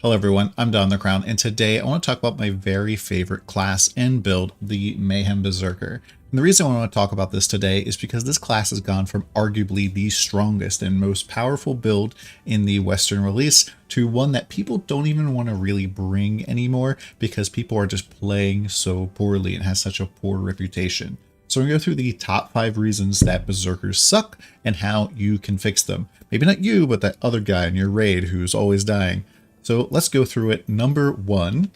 Hello everyone, I'm DonTheCrown, and today I want to talk about my very favorite class and build, the Mayhem Berserker. And the reason I want to talk about this today is because this class has gone from arguably the strongest and most powerful build in the Western release to one that people don't even want to really bring anymore because people are just playing so poorly and has such a poor reputation. So we're going to go through the top 5 reasons that Berserkers suck and how you can fix them. Maybe not you, but that other guy in your raid who's always dying. So let's go through it. Number 1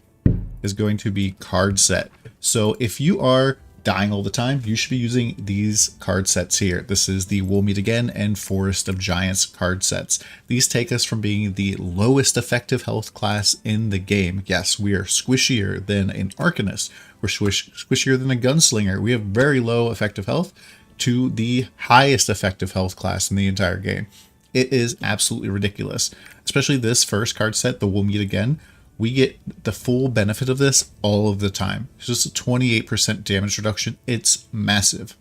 is going to be card set. So if you are dying all the time, you should be using these card sets here. This is the We'll Meet Again and Forest of Giants card sets. These take us from being the lowest effective health class in the game. Yes, we are squishier than an Arcanist. We're squishier than a Gunslinger. We have very low effective health to the highest effective health class in the entire game. It is absolutely ridiculous. Especially this first card set, the We'll Meet Again. We get the full benefit of this all of the time. It's just a 28% damage reduction. It's massive.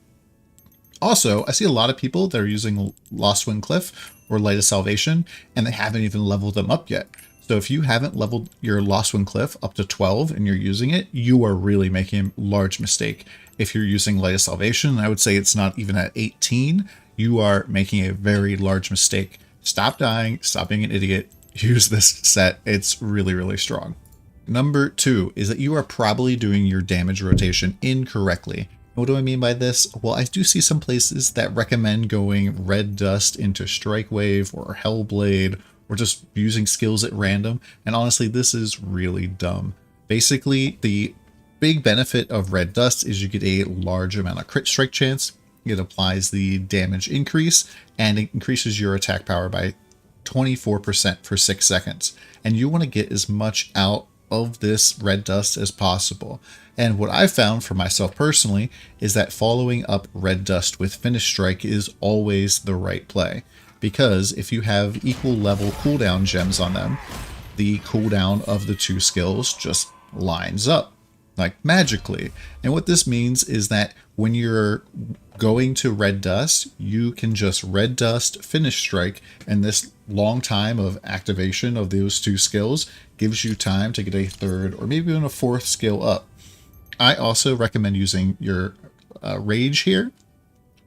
Also, I see a lot of people that are using Lost Cliff or Light of Salvation, and they haven't even leveled them up yet. So if you haven't leveled your Lost Cliff up to 12 and you're using it, you are really making a large mistake. If you're using Light of Salvation, I would say it's not even at 18, you are making a very large mistake. Stop dying, stop being an idiot, use this set. It's really, really strong. Number 2 is that you are probably doing your damage rotation incorrectly. What do I mean by this? Well, I do see some places that recommend going Red Dust into Strike Wave or Hellblade, or just using skills at random, and honestly, this is really dumb. Basically, the big benefit of Red Dust is you get a large amount of crit strike chance. It applies the damage increase, and it increases your attack power by 24% for 6 seconds. And you want to get as much out of this Red Dust as possible. And what I've found for myself personally is that following up Red Dust with Finish Strike is always the right play. Because if you have equal level cooldown gems on them, the cooldown of the 2 skills just lines up, like magically. And what this means is that when you're going to Red Dust, you can just Red Dust, Finish Strike, and this long time of activation of those 2 skills gives you time to get a 3rd or maybe even a 4th skill up. I also recommend using your Rage here,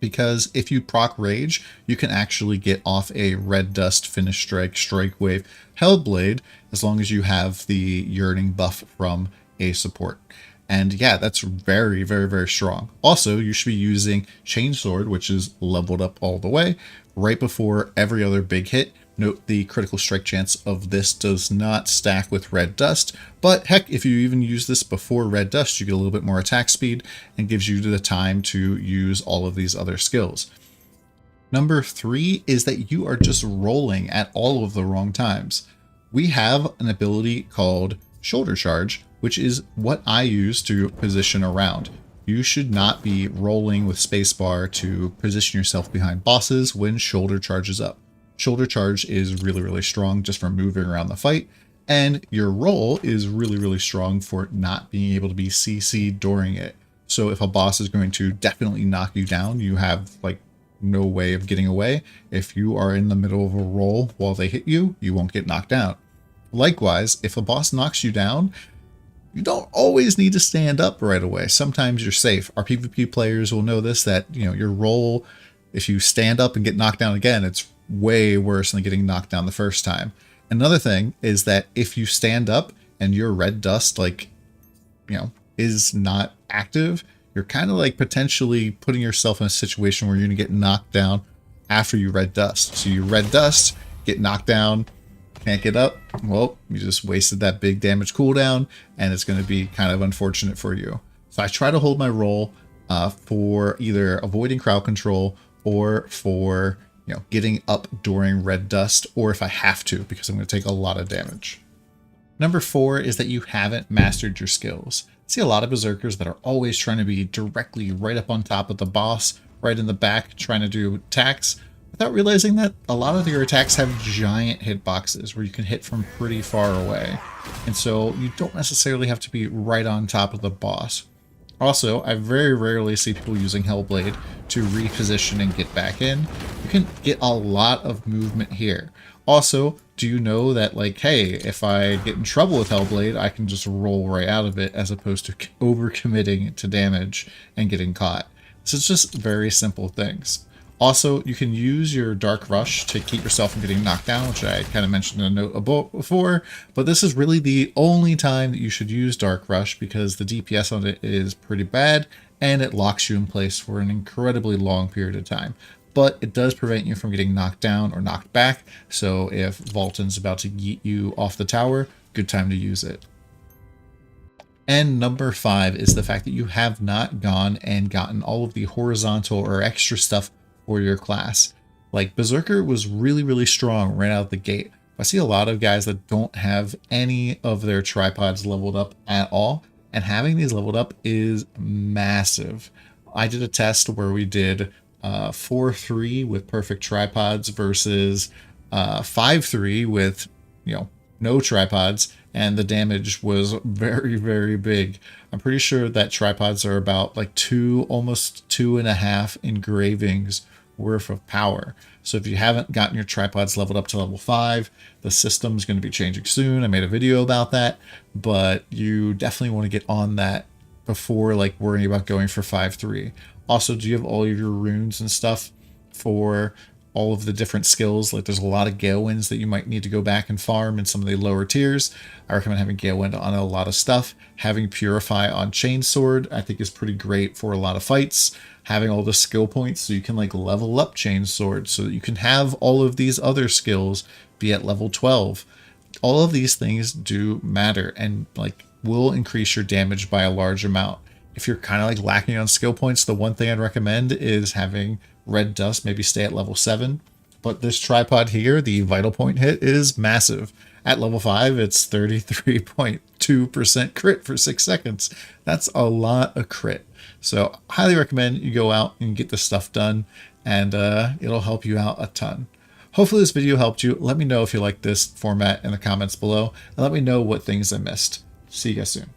because if you proc Rage, you can actually get off a Red Dust, Finish Strike, Strike Wave, Hellblade, as long as you have the Yearning buff from a support. And yeah, that's very, very, very strong. Also, you should be using Chainsword, which is leveled up all the way, right before every other big hit. Note the critical strike chance of this does not stack with Red Dust, but heck, if you even use this before Red Dust, you get a little bit more attack speed and gives you the time to use all of these other skills. Number 3 is that you are just rolling at all of the wrong times. We have an ability called Shoulder Charge, which is what I use to position around. You should not be rolling with spacebar to position yourself behind bosses when Shoulder charges up. Shoulder Charge is really, really strong just for moving around the fight, and your roll is really, really strong for not being able to be CC'd during it. So if a boss is going to definitely knock you down, you have like no way of getting away. If you are in the middle of a roll while they hit you, you won't get knocked out. Likewise, if a boss knocks you down, you don't always need to stand up right away. Sometimes you're safe. Our PvP players will know this, that your roll, if you stand up and get knocked down again, it's way worse than getting knocked down the first time. Another thing is that if you stand up and your Red Dust is not active, you're kind of like potentially putting yourself in a situation where you're gonna get knocked down after you Red Dust. So you Red Dust, get knocked down, can't get up, well, you just wasted that big damage cooldown, and it's going to be kind of unfortunate for you. So I try to hold my roll for either avoiding crowd control or for getting up during Red Dust, or if I have to, because I'm going to take a lot of damage. Number 4 is that you haven't mastered your skills. I see a lot of Berserkers that are always trying to be directly right up on top of the boss, right in the back, trying to do attacks, without realizing that a lot of your attacks have giant hitboxes where you can hit from pretty far away. And so you don't necessarily have to be right on top of the boss. Also, I very rarely see people using Hellblade to reposition and get back in. You can get a lot of movement here. Also, do you know that, like, hey, if I get in trouble with Hellblade, I can just roll right out of it as opposed to overcommitting to damage and getting caught. So it's just very simple things. Also, you can use your Dark Rush to keep yourself from getting knocked down, which I kind of mentioned in a note about before, but this is really the only time that you should use Dark Rush because the DPS on it is pretty bad and it locks you in place for an incredibly long period of time. But it does prevent you from getting knocked down or knocked back, so if Volton's about to yeet you off the tower, good time to use it. And number 5 is the fact that you have not gone and gotten all of the horizontal or extra stuff for your class. Like Berserker was really strong right out of the gate. I see a lot of guys that don't have any of their tripods leveled up at all, and having these leveled up is massive. I did a test where we did 4-3 with perfect tripods versus 5-3 with, you know, no tripods, and the damage was very big. I'm pretty sure that tripods are about like almost 2.5 engravings worth of power. So if you haven't gotten your tripods leveled up to level 5, the system's going to be changing soon. I made a video about that, but you definitely want to get on that before like worrying about going for 5-3. Also, do you have all of your runes and stuff for all of the different skills? Like there's a lot of Gale Winds that you might need to go back and farm in some of the lower tiers. I recommend having Gale Wind on a lot of stuff. Having Purify on Chainsword I think is pretty great for a lot of fights. Having all the skill points so you can like level up Chainsword so that you can have all of these other skills be at level 12. All of these things do matter and like will increase your damage by a large amount. If you're kind of like lacking on skill points, the one thing I'd recommend is having Red Dust maybe stay at level 7. But this tripod here, the Vital Point hit is massive. At level 5, it's 33.2% crit for 6 seconds. That's a lot of crit. So highly recommend you go out and get this stuff done, and it'll help you out a ton. Hopefully this video helped you. Let me know if you like this format in the comments below, and let me know what things I missed. See you guys soon.